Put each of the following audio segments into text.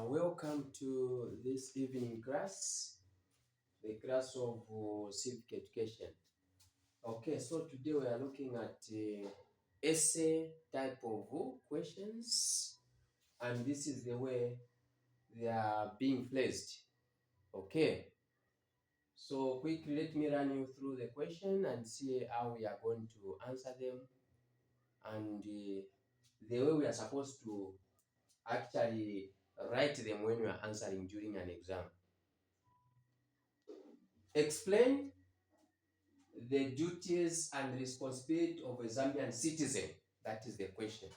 Welcome to this evening class, the class of civic education. Okay, so today we are looking at essay type of questions, and this is the way they are being placed. Okay, so quickly let me run you through the question and see how we are going to answer them, and the way we are supposed to actually write them when we are answering during an exam. Explain the duties and responsibility of a Zambian citizen. That is the question.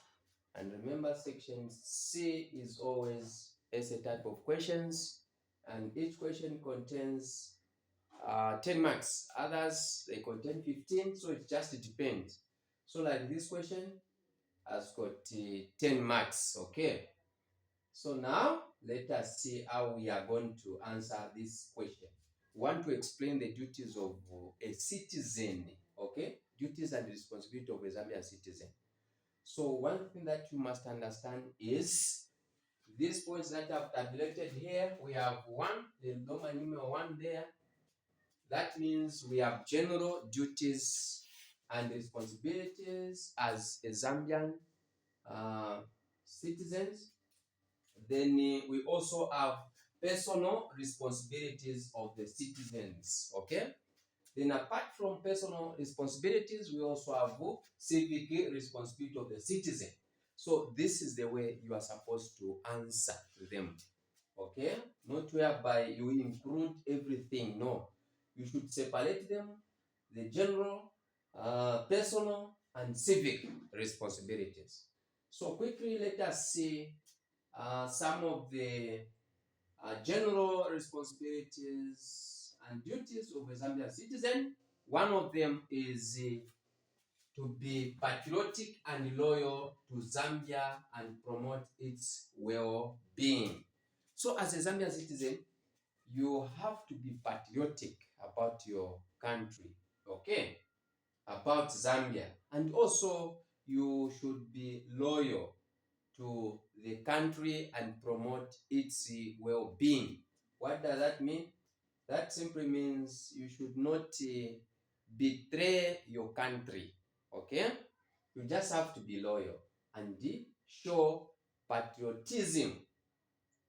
And remember, section C is always essay type of questions, and each question contains 10 marks. Others, they contain 15, so it just depends. So like this question has got 10 marks, okay? So now, let us see how we are going to answer this question. We want to explain the duties of a citizen, okay? Duties and responsibility of a Zambian citizen. So one thing that you must understand is these points that I've tabulated here, we have one, the Roman numeral 1 there. That means we have general duties and responsibilities as a Zambian citizens. Then we also have personal responsibilities of the citizens, okay? Then apart from personal responsibilities, we also have civic responsibility of the citizen. So this is the way you are supposed to answer them, okay? Not whereby you include everything, no. You should separate them, the general, personal, and civic responsibilities. So quickly, let us see some of the general responsibilities and duties of a Zambian citizen. One of them is to be patriotic and loyal to Zambia and promote its well-being. So as a Zambian citizen, you have to be patriotic about your country, okay? About Zambia. And also, you should be loyal to the country and promote its well-being. What does that mean? That simply means you should not betray your country, okay? You just have to be loyal and show patriotism,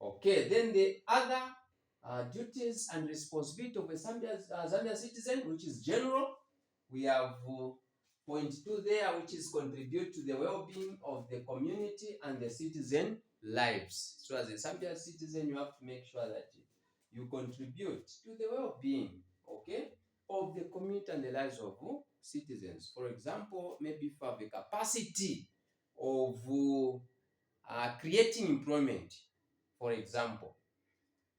okay? Then the other duties and responsibility of a Zambian citizen, which is general, we have point 2 there, which is contribute to the well-being of the community and the citizen lives. So as a Zambian citizen, you have to make sure that you contribute to the well-being, okay, of the community and the lives of citizens. For example, maybe if you have the capacity of creating employment, for example,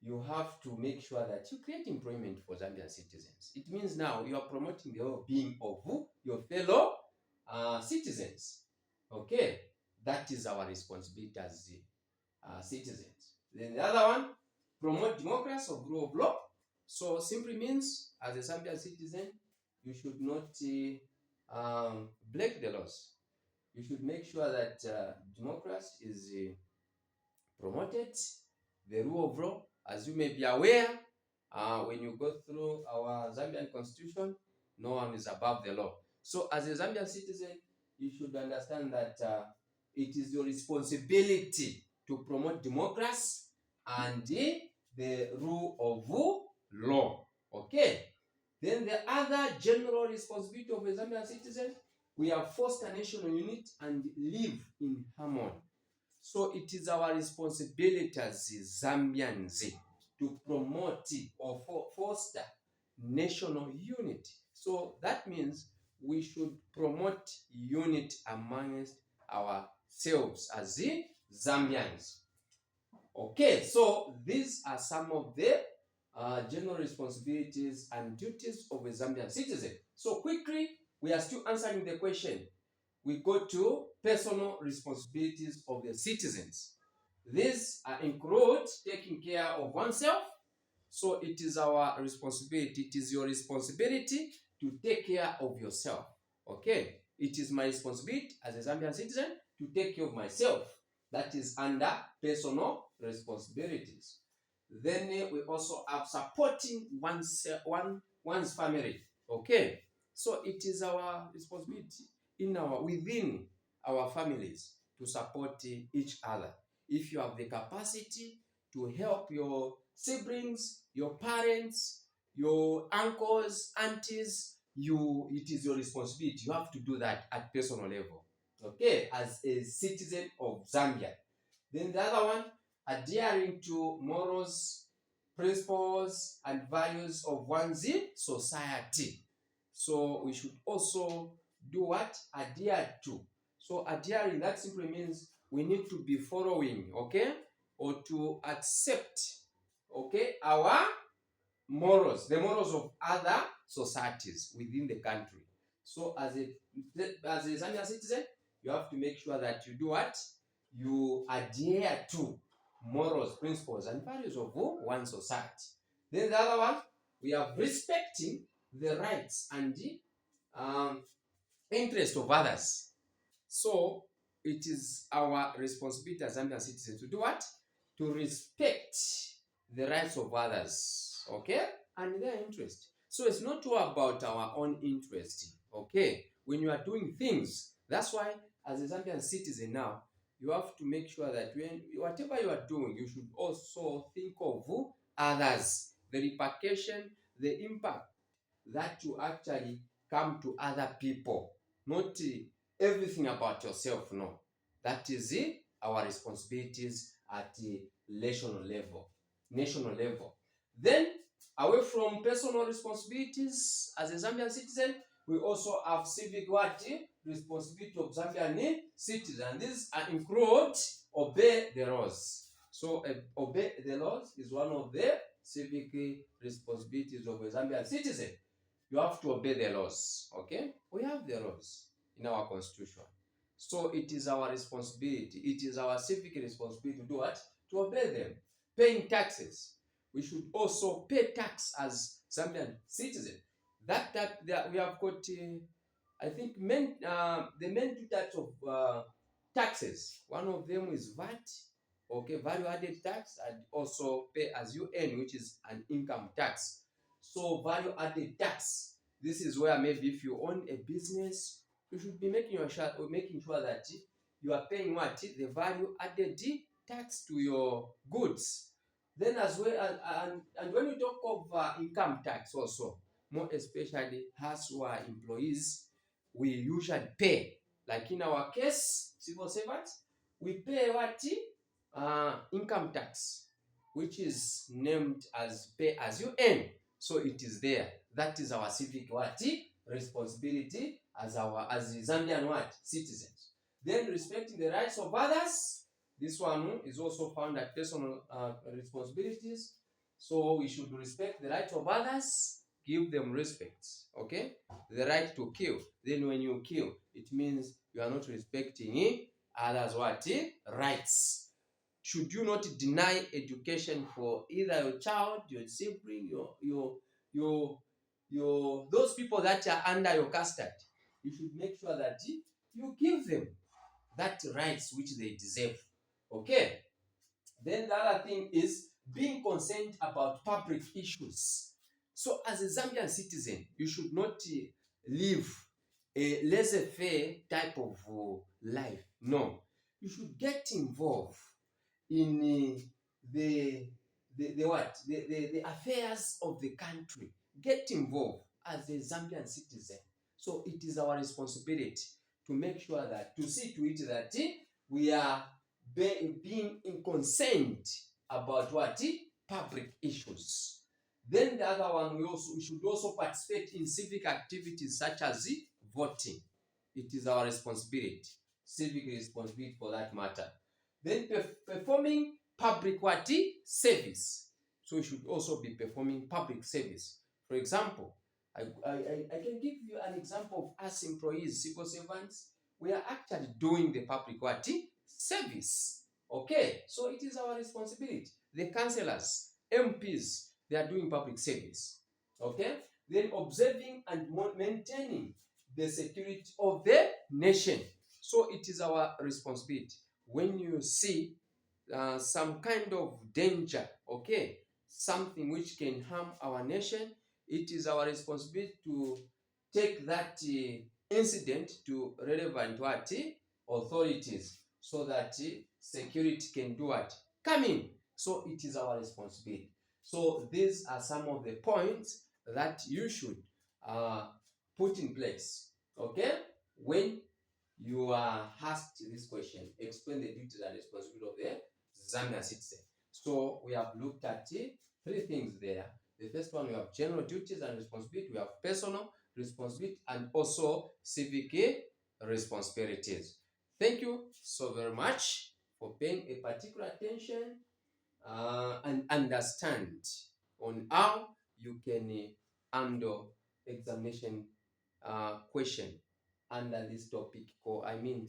you have to make sure that you create employment for Zambian citizens. It means now you are promoting the well-being of your fellow citizens. Okay, that is our responsibility as citizens. Then the other one, promote democracy or rule of law. So simply means as a Zambian citizen, you should not break the laws. You should make sure that democracy is promoted, the rule of law. As you may be aware, when you go through our Zambian constitution, no one is above the law. So as a Zambian citizen, you should understand that it is your responsibility to promote democracy and the rule of law. Okay. Then the other general responsibility of a Zambian citizen, we have foster national unity and live in harmony. So it is our responsibility as Zambians to promote or foster national unity. So that means we should promote unity amongst ourselves as the Zambians. Okay, so these are some of the general responsibilities and duties of a Zambian citizen. So quickly, we are still answering the question. We go to personal responsibilities of the citizens. These include taking care of oneself. So it is our responsibility. It is your responsibility to take care of yourself. Okay? It is my responsibility as a Zambian citizen to take care of myself. That is under personal responsibilities. Then we also have supporting one's family. Okay, so it is our responsibility within our families to support each other. If you have the capacity to help your siblings, your parents, your uncles, aunties, it is your responsibility. You have to do that at personal level. Okay, as a citizen of Zambia. Then the other one, adhering to morals, principles, and values of one's society. So we should also do what? Adhere to. So adhering, that simply means we need to be following, okay? Or to accept, okay, our morals, the morals of other societies within the country. So as a Zambian citizen, you have to make sure that you do what? You adhere to morals, principles, and values of one society. Then the other one, we are respecting the rights and the interest of others. So it is our responsibility as Zambian citizens to do what? To respect the rights of others, okay, and their interest. So it's not all about our own interest, okay. When you are doing things, that's why as a Zambian citizen now, you have to make sure that when whatever you are doing, you should also think of others, the repercussion, the impact that you actually come to other people, not everything about yourself. No, that is our responsibilities at the national level. Then, away from personal responsibilities as a Zambian citizen, we also have civic what? Responsibility of Zambian citizen. These include obey the laws. So obey the laws is one of the civic responsibilities of a Zambian citizen. You have to obey the laws. Okay, we have the laws in our constitution, so it is our responsibility, it is our civic responsibility to do what? To obey them. Paying taxes, we should also pay tax as Zambian citizen. That we have got I think the main two types of taxes. One of them is VAT, okay, value added tax, and also pay as you earn, which is an income tax. So value added tax, this is where maybe if you own a business, you should be making sure that you are paying what? The value added tax to your goods. Then as well, and when we talk of income tax also, more especially as who are employees, we usually pay. Like in our case, civil servants, we pay what? Income tax, which is named as pay as you earn. So it is there. That is our civic what? Responsibility as the Zambian what? Citizens. Then respecting the rights of others. This one is also found at personal responsibilities. So we should respect the rights of others, give them respect. Okay? The right to kill. Then when you kill, it means you are not respecting others what? Rights. Should you not deny education for either your child, your sibling, your those people that are under your custody? You should make sure that you give them that rights which they deserve. Okay. Then the other thing is being concerned about public issues. So as a Zambian citizen, you should not live a laissez-faire type of life. No, you should get involved in the affairs of the country. Get involved as a Zambian citizen. So it is our responsibility to make sure that, to see to it that we are being concerned about what? Public issues. Then the other one, we should also participate in civic activities such as voting. It is our responsibility, civic responsibility for that matter. Then performing public what? Service. So we should also be performing public service. For example, I can give you an example of us employees, civil servants. We are actually doing the public what? Service. Okay, so it is our responsibility. The councillors, MPs, they are doing public service. Okay, then observing and maintaining the security of the nation. So it is our responsibility. when you see some kind of danger, okay, something which can harm our nation, it is our responsibility to take that incident to relevant what authorities, so that security can do what come in. So it is our responsibility. So these are some of the points that you should uh, put in place, okay, when you are asked this question. Explain the duties and responsibility of the Zambian citizen. So we have looked at three things there. The first one, we have general duties and responsibility, we have personal responsibility, and also civic responsibilities. Thank you so very much for paying a particular attention and understand on how you can handle examination question under this topic, or I mean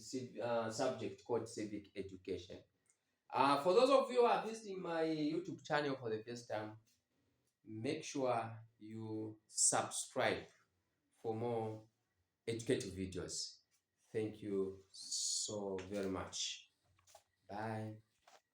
subject called civic education. For those of you who are visiting my YouTube channel for the first time, make sure you subscribe for more educative videos. Thank you so very much. Bye.